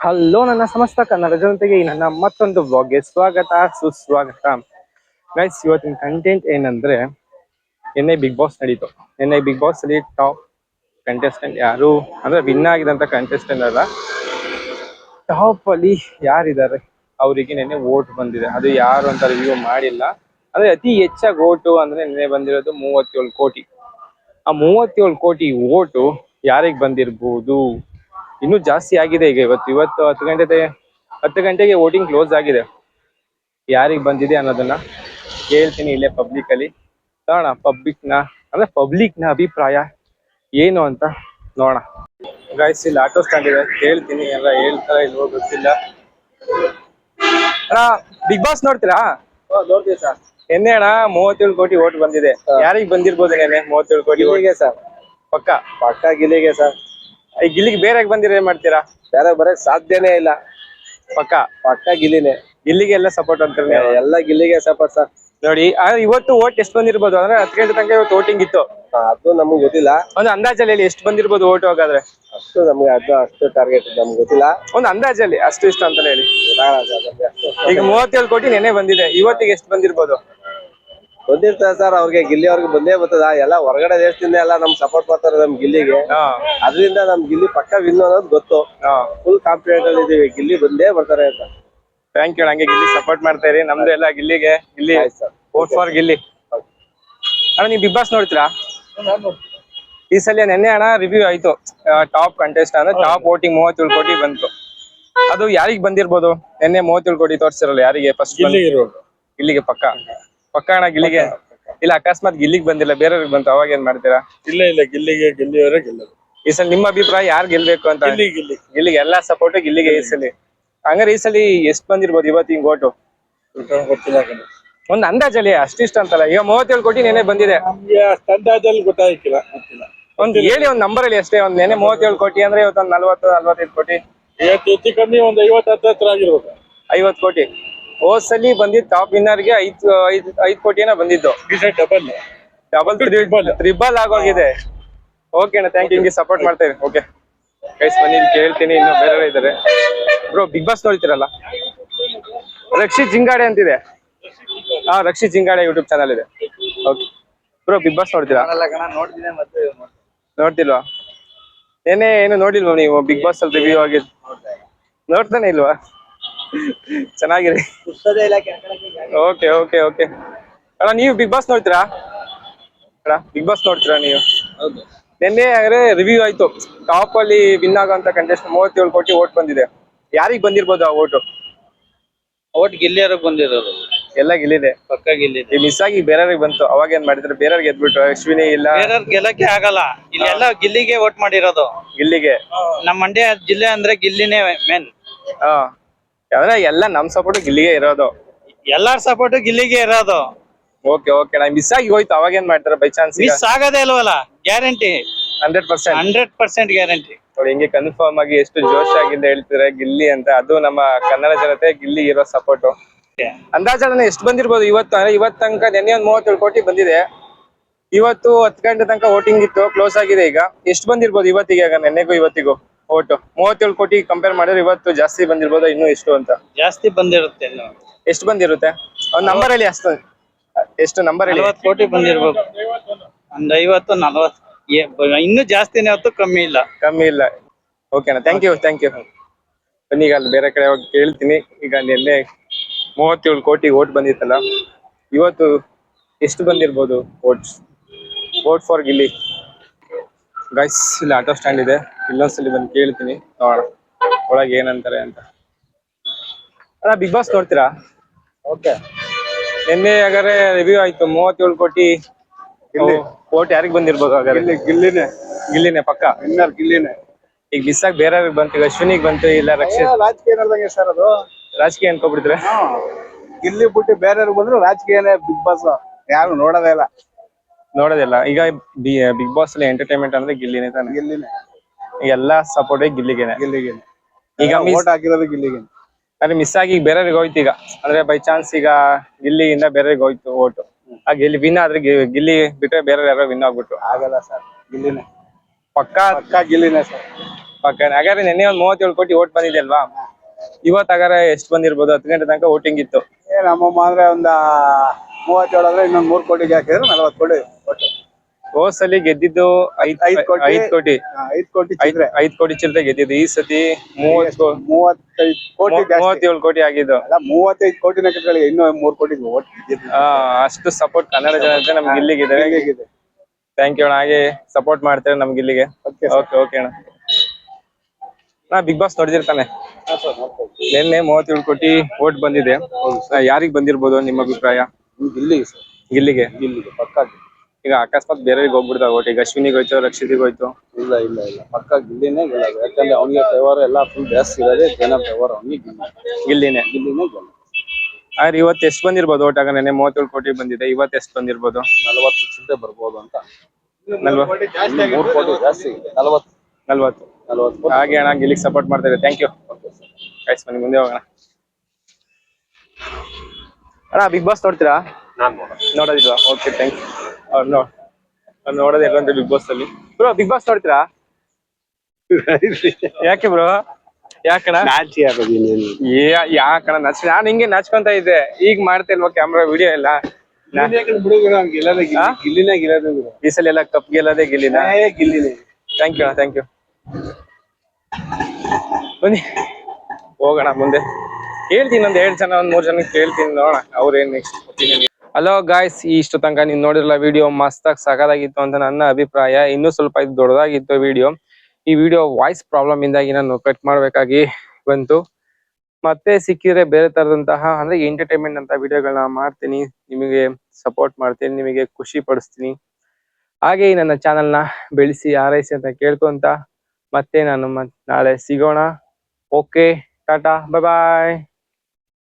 Hello ನನ್ನ ಸಮಸ್ತ ಕನ್ನಡ ಜನತೆಗೆ ಈ ನನ್ನ ಮತ್ತೊಂದು ಬ್ಲಾಗ್ಗೆ ಸ್ವಾಗತ ಸುಸ್ವಾಗತ. ಗೈಸ್, ಇವತ್ತಿನ ಕಂಟೆಂಟ್ ಏನಂದ್ರೆ, ನಿನ್ನೆ ಬಿಗ್ ಬಾಸ್ ನಡೀತು. ನಿನ್ನೆ ಬಿಗ್ ಬಾಸ್ ಅಲ್ಲಿ ಟಾಪ್ ಕಂಟೆಸ್ಟೆಂಟ್ ಯಾರು ಅಂದ್ರೆ ವಿನ್ ಆಗಿದಂತ ಕಂಟೆಸ್ಟೆಂಟ್ ಅಲ್ಲ, ಟಾಪ್ ಅಲ್ಲಿ ಯಾರಿದ್ದಾರೆ ಅವರಿಗೆ ನಿನ್ನೆ ವೋಟ್ ಬಂದಿದೆ. ಅದು ಯಾರು ಅಂತ ರಿವ್ಯೂ ಮಾಡಿಲ್ಲ. ಅಂದ್ರೆ ಅತಿ ಹೆಚ್ಚಾಗಿ ವೋಟು ಅಂದ್ರೆ ನಿನ್ನೆ ಬಂದಿರೋದು 37 ಕೋಟಿ. ಆ 37 ಕೋಟಿ ವೋಟು ಯಾರಿಗೆ ಬಂದಿರ್ಬೋದು? ಇನ್ನೂ ಜಾಸ್ತಿ ಆಗಿದೆ. ಈಗ ಇವತ್ತು 10 ಗಂಟೆಗೆ ವೋಟಿಂಗ್ ಕ್ಲೋಸ್ ಆಗಿದೆ. ಯಾರಿಗೆ ಬಂದಿದೆ ಅನ್ನೋದನ್ನ ಹೇಳ್ತೀನಿ ಇಲ್ಲೇ ಪಬ್ಲಿಕ್ ಅಲ್ಲಿ. ನೋಡೋಣ ಪಬ್ಲಿಕ್ನ ಅಭಿಪ್ರಾಯ ಏನು ಅಂತ ನೋಡೋಣ. ಗೈಸ್, ಇಲ್ಲಿ ಆಟೋ ಸ್ಟ್ಯಾಂಡ್ ಇದೆ, ಹೇಳ್ತೀನಿ. ಎಲ್ಲ ಹೇಳ್ತಾರ ಇಲ್ವೋ ಗೊತ್ತಿಲ್ಲ. ಅಣ್ಣ, ಬಿಗ್ ಬಾಸ್ ನೋಡ್ತೀರಾ? ನೋಡ್ತೀವಿ ಸರ್. ನಿನ್ನೆ ಅಣ್ಣ 37 ಕೋಟಿ ವೋಟ್ ಬಂದಿದೆ. ಯಾರಿಗೆ ಬಂದಿರ್ಬೋದು ನಿನ್ನೆ 37 ಕೋಟಿ? ಗಿಲ್ಲಿಗೆ ಸರ್. ಪಕ್ಕ ಗಿಲ್ಲಿಗೆ ಸರ್. ಈ ಗಿಲ್ಲಿಗೆ ಬೇರೆ ಬಂದಿರ ಏನ್ ಮಾಡ್ತೀರಾ? ಬೇರೆ ಬರಕ್ ಸಾಧ್ಯನೇ ಇಲ್ಲ. ಪಕ್ಕ ಗಿಲ್ಲಿನೇ. ಗಿಲ್ಲಿಗೆ ಎಲ್ಲ ಸಪೋರ್ಟ್ ಅಂತಾರೆ. ಎಲ್ಲ ಗಿಲ್ಲಿಗೆ ಸಪೋರ್ಟ್ ಸರ್. ನೋಡಿ, ಇವತ್ತು ವೋಟ್ ಎಷ್ಟು ಬಂದಿರ್ಬೋದು ಅಂದ್ರೆ 10 ಗಂಟೆ ತನಕ ಇವತ್ತು ವೋಟಿಂಗ್ ಇತ್ತು. ಅದು ನಮ್ಗೆ ಗೊತ್ತಿಲ್ಲ. ಒಂದು ಅಂದಾಜಲ್ಲಿ ಹೇಳಿ, ಎಷ್ಟು ಬಂದಿರ್ಬೋದು ವೋಟ್ ಹೋಗಾದ್ರೆ? ಅಷ್ಟು ನಮ್ಗೆ ಅಷ್ಟು ಟಾರ್ಗೆಟ್ ನಮ್ಗೆ ಗೊತ್ತಿಲ್ಲ. ಒಂದು ಅಂದಾಜಲ್ಲಿ ಅಷ್ಟು ಇಷ್ಟ ಅಂತ ಹೇಳಿ. ಈಗ 37 ಕೋಟಿ ನೆನೆ ಬಂದಿದೆ, ಇವತ್ತಿಗೆ ಎಷ್ಟು ಬಂದಿರ್ಬೋದು? ಬಂದಿರ್ತಾರೆ ಸರ್. ಅವ್ರಿಗೆ ಗಿಲ್ಲಿ ಅವ್ರಿಗೆ ಬಂದೇ ಬರ್ತದ. ಎಲ್ಲ ಹೊರಗಡೆ ದೇಶದಿಂದ ಎಲ್ಲ ನಮ್ ಸಪೋರ್ಟ್ ಮಾಡ್ತಾರೆ ನಮ್ ಗಿಲ್ಲಿಗೆ. ಅದರಿಂದ ನಮ್ ಗಿಲ್ಲಿ ಪಕ್ಕ ವಿನ್ ಅನ್ನೋದು ಗೊತ್ತು. ಫುಲ್ ಕಾನ್ಫಿಡೆಂಟ್ ಅಲ್ಲಿ ಇದೀವಿ, ಗಿಲ್ಲಿ ಬಂದೇ ಬರ್ತಾರೆ ಅಂತ. Thank you. ಹಂಗೆ ಗಿಲ್ಲಿ ಸಪೋರ್ಟ್ ಮಾಡ್ತಾ ಇರಿ. ನಮ್ದು ಎಲ್ಲ ಗಿಲ್ಲಿಗೆ. Gilli vote for Gilli. ಅಣ್ಣ, ನೀವು ಬಿಗ್ ಬಾಸ್ ನೋಡ್ತೀರಾ? ಈ ಸಲ ನೆನ್ನೆ ಅಣ್ಣ ರಿವ್ಯೂ ಆಯ್ತು. ಟಾಪ್ ಕಂಟೆಸ್ಟ್ ಅಂದ್ರೆ ಟಾಪ್ ವೋಟಿಂಗ್ 37 ಕೋಟಿ ಬಂತು. ಅದು ಯಾರಿಗ್ ಬಂದಿರ್ಬೋದು? ನೆನ್ನೆ 37 ಕೋಟಿ ತೋರಿಸಿರಲ್ಲ, ಯಾರಿಗೆ ಫಸ್ಟ್? ಗಿಲ್ಲಿಗೆ ಪಕ್ಕ ಅಣ್ಣ. ಗಿಲ್ಲಿಗೆ ಇಲ್ಲ, ಅಕಸ್ಮಾತ್ ಗಿಲ್ಲಿಗೆ ಬಂದಿಲ್ಲ, ಬೇರೆಯವ್ರಿಗೆ ಬಂತು, ಅವಾಗ ಏನ್ ಮಾಡ್ತೀರಾ? ಇಲ್ಲ ಗಿಲ್ಲಿಯವರೇ ಗೆಲ್ಲೋದು. ಈ ಸಲ ನಿಮ್ಮ ಅಭಿಪ್ರಾಯ ಯಾರು ಗೆಲ್ಬೇಕು ಅಂತ? ಗಿಲ್ಲಿಗೆ ಎಲ್ಲಾ ಸಪೋರ್ಟ್ ಗಿಲ್ಲಿಗೆ ಈ ಸಲ. ಹಂಗಾರೆ ಈ ಸಲ ಎಷ್ಟು ಬಂದಿರ್ಬೋದು ಇವತ್ತಿನ ವೋಟು? ಗೊತ್ತಿಲ್ಲ. ಒಂದ್ ಅಂದಾಜಲ್ಲಿ ಅಷ್ಟಿಷ್ಟ ಅಂತಲ್ಲ. ಈಗ 37 ಕೋಟಿ ನೆನೆ ಬಂದಿದೆ. ಅಂದಾಜಲ್ಲಿ ಗೊತ್ತಾಗಿಲ್ಲ. ಒಂದ್ ಹೇಳಿ, ಒಂದ್ ನಂಬರ್ ಹೇಳಿ ಅಷ್ಟೇ. ಒಂದ್ ನೆನೆ 37 ಕೋಟಿ ಅಂದ್ರೆ ಇವತ್ತೊಂದ್ 40-45 ಕೋಟಿ. ಹೆಚ್ಚು ಕಮ್ಮಿ ಒಂದ್ 50 ಹತ್ರ ಆಗಿರ್ಬೇಕು. 50 ಕೋಟಿ. ಹೋದ್ ಸಲಿ ಬಂದಿದ್ದು ಟಾಪ್ ವಿನ್ನರ್ಗೆ 5 ಕೋಟಿನ ಬಂದಿದ್ದು. ಡಬಲ್ ತ್ರಿಬಲ್ ಆಗೋಗಿದೆ. ಓಕೆ ಅಣ್ಣ, ಥ್ಯಾಂಕ್ ಯು. ಹಿಂಗೆ ಸಪೋರ್ಟ್ ಮಾಡ್ತೇವೆ. ಓಕೆ ಗೈಸ್, ಬನ್ನಿ ಕೇಳ್ತೀನಿ. ಇನ್ನು ಬೇರೆ ಇದಾರೆ. ಬ್ರೋ, ಬಿಗ್ ಬಾಸ್ ನೋಡ್ತೀರಲ್ಲ? ರಕ್ಷಿತ್ ಜಿಂಗಾಡೆ ಅಂತಿದೆ. ರಕ್ಷಿತ್ ಜಿಂಗಾಡೆ ಯೂಟ್ಯೂಬ್ ಚಾನಲ್ ಇದೆ. ಓಕೆ ಬ್ರೋ, ಬಿಗ್ ಬಾಸ್ ನೋಡ್ತೀರಾ? ನೋಡ್ತಿಲ್ವಾ? ಏನು ನೋಡಿಲ್ವಾ ನೀವು? ಬಿಗ್ ಬಾಸ್ ಅಲ್ಲಿ ರಿವ್ಯೂ ಆಗಿದ್ ನೋಡ್ತಾನೆ ಇಲ್ವಾ? ಚೆನ್ನಾಗಿರಿ. ಓಕೆ ಅಣ್ಣ, ನೀವು ಬಿಗ್ ಬಾಸ್ ನೋಡ್ತೀರಾ? ಬಿಗ್ ಬಾಸ್ ನೋಡ್ತೀರಾ ನೀವು? ನಿನ್ನೆ ಹಾಗಾದ್ರೆ ರಿವ್ಯೂ ಆಯ್ತು. ಟಾಪ್ ಅಲ್ಲಿ ವಿನ್ ಆಗೋಂತ ಕಂಟೆಸ್ಟೆಂಟ್ 37 ಕೋಟಿ ವೋಟ್ ಬಂದಿದೆ. ಯಾರಿಗ್ ಬಂದಿರ್ಬೋದು ಆ ವೋಟು? ಓಟ್ ಗಿಲ್ಲಿಯವ್ರಿಗೆ ಬಂದಿರೋದು. ಎಲ್ಲ ಗಿಲ್ಲಿದೆ. ಪಕ್ಕ ಗಿಲ್ಲಿ. ಮಿಸ್ ಆಗಿ ಬೇರೆಯವ್ರಿಗೆ ಬಂತು, ಅವಾಗ ಏನ್ ಮಾಡಿದ್ರೆ? ಬೇರೆಯವ್ರಿಗೆ ಗೆದ್ಬಿಟ್ರು. ಅಶ್ವಿನಿ ಇಲ್ಲ, ಬೇರೆಯವ್ರಿಗೆ ಗೆಲ್ಲಕ್ಕೆ ಆಗಲ್ಲ. ಇಲ್ಲೆಲ್ಲ ಗಿಲ್ಲಿಗೆ ಓಟ್ ಮಾಡಿರೋದು. ಗಿಲ್ಲಿಗೆ. ನಮ್ಮ ಮಂಡ್ಯ ಜಿಲ್ಲೆ ಅಂದ್ರೆ ಗಿಲ್ಲಿನೇ ಮೇನ್. ಅಂದ್ರೆ ಎಲ್ಲ ನಮ್ ಸಪೋರ್ಟ್ ಗಿಲ್ಲಿಗೆ ಇರೋದು. ಎಲ್ಲಾರ ಸಪೋರ್ಟ್ ಗಿಲ್ಲಿಗೆ ಇರೋದು. ಓಕೆ ನಾ ಮಿಸ್ ಆಗಿ ಹೋಯ್ತು, ಅವಾಗ ಏನ್ ಮಾಡ್ತಾರೆ? ಬೈ ಚಾನ್ಸ್ ಮಿಸ್ ಆಗದೇ ಇಲ್ವಲ್ಲ, ಗ್ಯಾರಂಟಿ 100% ಗ್ಯಾರಂಟಿ. ನೋಡಿ, ಹಿಂಗೆ ಕನ್ಫರ್ಮ್ ಆಗಿ ಎಷ್ಟು ಜೋಶ್ ಆಗಿಂದ ಹೇಳ್ತಿದ್ರೆ ಗಿಲ್ಲಿ ಅಂತ. ಅದು ನಮ್ಮ ಕನ್ನಡ ಜನತೆ ಗಿಲ್ಲಿ ಇರೋ ಸಪೋರ್ಟ್. ಅಂದಾಜನ ಎಷ್ಟು ಬಂದಿರ್ಬೋದು ಇವತ್ತು? ಅಂದ್ರೆ ಇವತ್ತು ತನಕ ನೆನ್ನೆ ಒಂದ್ 37 ಕೋಟಿ ಬಂದಿದೆ. ಇವತ್ತು 10 ಗಂಟೆ ತನಕ ವೋಟಿಂಗ್ ಇತ್ತು, ಕ್ಲೋಸ್ ಆಗಿದೆ. ಈಗ ಎಷ್ಟು ಬಂದಿರ್ಬೋದು ಇವತ್ತಿಗೆ? ಆಗ ನೆನ್ನೆಗೂ ಇವತ್ತಿಗೂ ವೋಟು 37 ಕೋಟಿ ಕಂಪೇರ್ ಮಾಡಿದ್ರೆ ಇವತ್ತು ಜಾಸ್ತಿ ಬಂದಿರ್ಬೋದು, ಇನ್ನೂ ಎಷ್ಟು ಅಂತ? ಜಾಸ್ತಿ ಬಂದಿರುತ್ತೆ. ಎಷ್ಟು ಬಂದಿರುತ್ತೆ? ಒಂದ್ ನಂಬರ್ ಹೇಳಿ. ಎಷ್ಟು ನಂಬರ್ ಹೇಳಿ? 40 ಕೋಟಿ ಬಂದಿರ್ಬೇಕು. ಒಂದ್ 50-40. ಇನ್ನೂ ಜಾಸ್ತಿನೇ ಹೊತ್ತು, ಕಮ್ಮಿ ಇಲ್ಲ. ಓಕೆನಾ, ಥ್ಯಾಂಕ್ ಯು. ಬನ್ನಿ, ಈಗ ಅಲ್ಲಿ ಬೇರೆ ಕಡೆ ಹೋಗಿ ಕೇಳ್ತೀನಿ. ಈಗ ನಿನ್ನೆ 37 ಕೋಟಿ ವೋಟ್ ಬಂದಿತ್ತಲ್ಲ, ಇವತ್ತು ಎಷ್ಟು ಬಂದಿರ್ಬೋದು ವೋಟ್ ಫಾರ್ ಗಿಲ್ಲಿ? ಗೈಸ್, ಇಲ್ಲಿ ಆಟೋ ಸ್ಟ್ಯಾಂಡ್ ಇದೆ, ಇಲ್ಲೊಂದ್ಸಲಿ ಬಂದು ಕೇಳ್ತೀನಿ, ನೋಡೋಣ ಒಳಗೆ ಏನಂತಾರೆ ಅಂತ. ಅಣ್ಣ, ಬಿಗ್ ಬಾಸ್ ನೋಡ್ತೀರಾ? ಓಕೆ. ನಿನ್ನೆ ಹಾಗಾದ್ರೆ ರಿವ್ಯೂ ಆಯ್ತು. 37 ಕೋಟಿ ವೋಟ್ ಯಾರಿಗ್ ಬಂದಿರ್ಬೋದು ಹಾಗಾದ್ರೆ? ಗಿಲ್ಲಿನೇ ಪಕ್ಕ ವಿನ್ನರ್ ಗಿಲ್ಲಿನೇ. ಈಗ ಮಿಸ್ ಆಗಿ ಬೇರೆಯವ್ರಿಗೆ ಬಂತು. ಈಗ ಅಶ್ವಿನಿಗೆ ಬಂತು, ಇಲ್ಲ ರಕ್ಷಿತ್. ರಾಜಕೀಯ ನೋಡ್ದಂಗೆ ಸರ್. ಅದು ರಾಜಕೀಯ ಅನ್ಕೋಬಿಟ್ಟಿದ್ರೆ ಗಿಲ್ಲಿ ಬಿಟ್ಟು ಬೇರೆಯವ್ರು ಬಂದ್ರು ರಾಜಕೀಯನೇ. ಬಿಗ್ ಬಾಸ್ ಯಾರು ನೋಡೋದಿಲ್ಲ. ಈಗ ಬಿಗ್ ಬಾಸ್ ಅಲ್ಲಿ ಎಂಟರ್ಟೈನ್ಮೆಂಟ್ ಅಂದ್ರೆ ಗಿಲ್ಲಿನೇ ತಾನೆ? ಗಿಲ್ಲಿನೇ. ಎಲ್ಲಾ ಸಪೋರ್ಟ್ ಗಿಲ್ಲಿಗೆನೆ. ಈಗ ವೋಟ್ ಹಾಕಿರೋದು ಗಿಲ್ಲಿಗೆ. ಅಂದ್ರೆ ಮಿಸ್ ಆಗಿ ಬೇರೆಯವ್ರಿಗೆ ಹೋಯ್ತು. ಈಗ ಅಂದ್ರೆ ಬೈ ಚಾನ್ಸ್ ಈಗ ಗಿಲ್ಲಿಯಿಂದ ಬೇರೆಯವ್ರಿಗೆ ಹೋಯ್ತು ವೋಟು. ಆ ಗಿಲ್ಲಿ ವಿನ್ ಆದ್ರೆ ಗಿಲ್ಲಿ ಬಿಟ್ಟರೆ ಬೇರೆ ಯಾರೋ ವಿನ್ ಆಗ್ಬಿಟ್ರು. ಆಗಲ್ಲ ಸರ್, ಗಿಲ್ಲಿನೇ ಪಕ್ಕಾ ಗಿಲ್ಲಿನೇ ಸರ್. ಪಕ್ಕ ಹಾಗಾದ್ರೆ ನಿನ್ನೆ ಒಂದ್ 37 ಕೋಟಿ ಓಟ್ ಬಂದಿದೆ ಅಲ್ವಾ? ಇವತ್ತು ಹಾಗಾದ್ರೆ ಎಷ್ಟು ಬಂದಿರ್ಬೋದು? 10 ಗಂಟೆ ತನಕ ವೋಟಿಂಗ್ ಇತ್ತು. ನಮ್ಮಮ್ಮ ಅಂದ್ರೆ ಒಂದ 37 ಆದ್ರೆ ಇನ್ನೊಂದ್ 3 ಕೋಟಿ ಜಾಸ್ತಿ ಅಂದ್ರೆ 40 ಕೋಟಿ ಒಟ್ಟು. ಹೋದ್ಸಲಿ ಗೆದ್ದಿದ್ದು 5 ಕೋಟಿ 5 ಕೋಟಿ ಚಿಲ್ಲರೆ. 5 ಕೋಟಿ ಚಿಲ್ಲರೆ ಗೆದ್ದಿದ್ದು. ಈ ಸತಿ 35 ಕೋಟಿ ಜಾಸ್ತಿ. 37 ಕೋಟಿ ಆಗಿದ್ದು. ಅಲ್ಲ 35 ಕೋಟಿನ ಕಟ್ಕೊಳ್ಳಿ, ಇನ್ನೂ 3 ಕೋಟಿ ಓಟ್ ಗೆದ್ದಿದ್ದು. ಅಷ್ಟು ಸಪೋರ್ಟ್ ಕನ್ನಡ ಜನತೆ ನಮ್ಗೆ ಇಲ್ಲಿಗಿದೆ. ಥ್ಯಾಂಕ್ ಯು ಅಣ್ಣ, ಹಾಗೆ ಸಪೋರ್ಟ್ ಮಾಡ್ತಾರೆ ನಮ್ಗೆ ಇಲ್ಲಿಗೆ. ಓಕೆ ಅಣ್ಣ. ಬಿಗ್ ಬಾಸ್ ನೋಡಿದಿರ್ತಾನೆ. ನಿನ್ನೆ 37 ಕೋಟಿ ಓಟ್ ಬಂದಿದೆ. ಯಾರಿಗ್ ಬಂದಿರ್ಬೋದು ನಿಮ್ಮ ಅಭಿಪ್ರಾಯ? ಗಿಲ್ಲಿಗೆ ಪಕ್ಕ. ಈಗ ಅಕಸ್ಮಾತ್ ಬೇರೆಯವ್ರಿಗೆ ಹೋಗ್ಬಿಡ್ತಾವ ಓಟ್. ಈಗ ಅಶ್ವಿನಿಗೆ ಹೋಯ್ತು, ರಕ್ಷಿತಿಗೆ ಹೋಯ್ತು. ಇಲ್ಲ ಪಕ್ಕ ಗಿಲ್ಲಿನೇ ಗೆಲ್ಲೋದು. ಯಾಕಂದ್ರೆ ಅವ್ನಿಗೆ ಫೇವರ್ ಎಲ್ಲ ಫುಲ್ ಜಾಸ್ತಿ ಇರೋದೇ, ಜನ ಫೇವರ್ ಅವ್ನಿಗೆ ಗಿಲ್ಲಿನೇ ಗೆಲ್ಲೋದು. ಆದ್ರೆ ಇವತ್ತು ಎಷ್ಟು ಬಂದಿರ್ಬೋದು ಓಟ್? ಆಗ ನೆನ್ನೆ 37 ಕೋಟಿ ಬಂದಿದೆ, ಇವತ್ತು ಎಷ್ಟು ಬಂದಿರ್ಬೋದು? 40 ಚಿಲ್ಲರೆ ಬರ್ಬೋದು ಅಂತ. 3 ಕೋಟಿ ಜಾಸ್ತಿ, 40. ಹಾಗೆ ಅಣ್ಣ, ಗಿಲ್ಲಿಗೆ ಸಪೋರ್ಟ್ ಮಾಡ್ತಾರೆ. Thank you. ಗೈಸ್ ಬನ್ನಿ ಮುಂದೆ ಹೋಗೋಣ. ಅಣ್ಣ ಬಿಗ್ ಬಾಸ್ ನೋಡ್ತೀರಾ? ನೋಡೋದಿಲ್ವಾ? Okay thanks. ನೋಡೋದು ಎಲ್ಲಂದ್ರೆ ಬಿಗ್ ಬಾಸ್ ಅಲ್ಲಿ. ಬ್ರೋ ಬಿಗ್ ಬಾಸ್ ನೋಡ್ತೀರಾ? ಯಾಕೆ ಬ್ರೋ? ಯಾಕಣ್ಣ? ಯಾಕಣ್ಣ ನಾನು ಹಿಂಗೆ ನಾಚ್ಕೊಂತ ಇದ್ದೆ. ಈಗ ಮಾಡ್ತಾ ಇಲ್ವಾ ಕ್ಯಾಮ್ರಾ ವಿಡಿಯೋ ಎಲ್ಲ? ಗಿಲ್ಲಿನೇ ಗೆಲ್ಲೋದು. ಈ ಸಲ ಎಲ್ಲ ಕಪ್ ಗೆಲ್ಲೋದೇ ಗಿಲ್ಲಿನ. Thank you. ಬನ್ನಿ ಹೋಗೋಣ ಮುಂದೆ. ಹೇಳ್ತೀನಿ ಒಂದ್ 2 ಜನ, 1 3 ಜನಕ್ಕೆ ಕೇಳ್ತೀನಿ, ನೋಡೋಣ ಅವ್ರೇನ್ ನೆಕ್ಸ್ಟ್ ಒಪಿನಿಯನ್. ಹಲೋ ಗಾಯ್ಸ್, ಇಷ್ಟು ತನಕ ನೀವು ನೋಡಿರಲ್ಲ ವಿಡಿಯೋ ಮಸ್ತಾಗಿ ಸಖತ್ತಾಗಿತ್ತು ಅಂತ ನನ್ನ ಅಭಿಪ್ರಾಯ. ಇನ್ನೂ ಸ್ವಲ್ಪ ಇದು ದೊಡ್ಡದಾಗಿತ್ತು ವಿಡಿಯೋ. ಈ ವಿಡಿಯೋ ವಾಯ್ಸ್ ಪ್ರಾಬ್ಲಮ್ ಇಂದಾಗಿ ನಾನು ಕಟ್ ಮಾಡ್ಬೇಕಾಗಿ ಬಂತು. ಮತ್ತೆ ಸಿಕ್ಕಿದ್ರೆ ಬೇರೆ ತರದಂತಹ ಅಂದ್ರೆ ಎಂಟರ್ಟೈನ್ಮೆಂಟ್ ಅಂತ ವಿಡಿಯೋಗಳನ್ನ ಮಾಡ್ತೀನಿ, ನಿಮಗೆ ಸಪೋರ್ಟ್ ಮಾಡ್ತೀನಿ, ನಿಮಗೆ ಖುಷಿ ಪಡಿಸ್ತೀನಿ. ಹಾಗೆ ನನ್ನ ಚಾನೆಲ್ನ ಬೆಳೆಸಿ ಆರೈಸಿ ಅಂತ ಕೇಳ್ಕೊಂತ ಮತ್ತೆ ನಾನು ನಾಳೆ ಸಿಗೋಣ. ಓಕೆ, ಟಾಟಾ, ಬಾಯ್.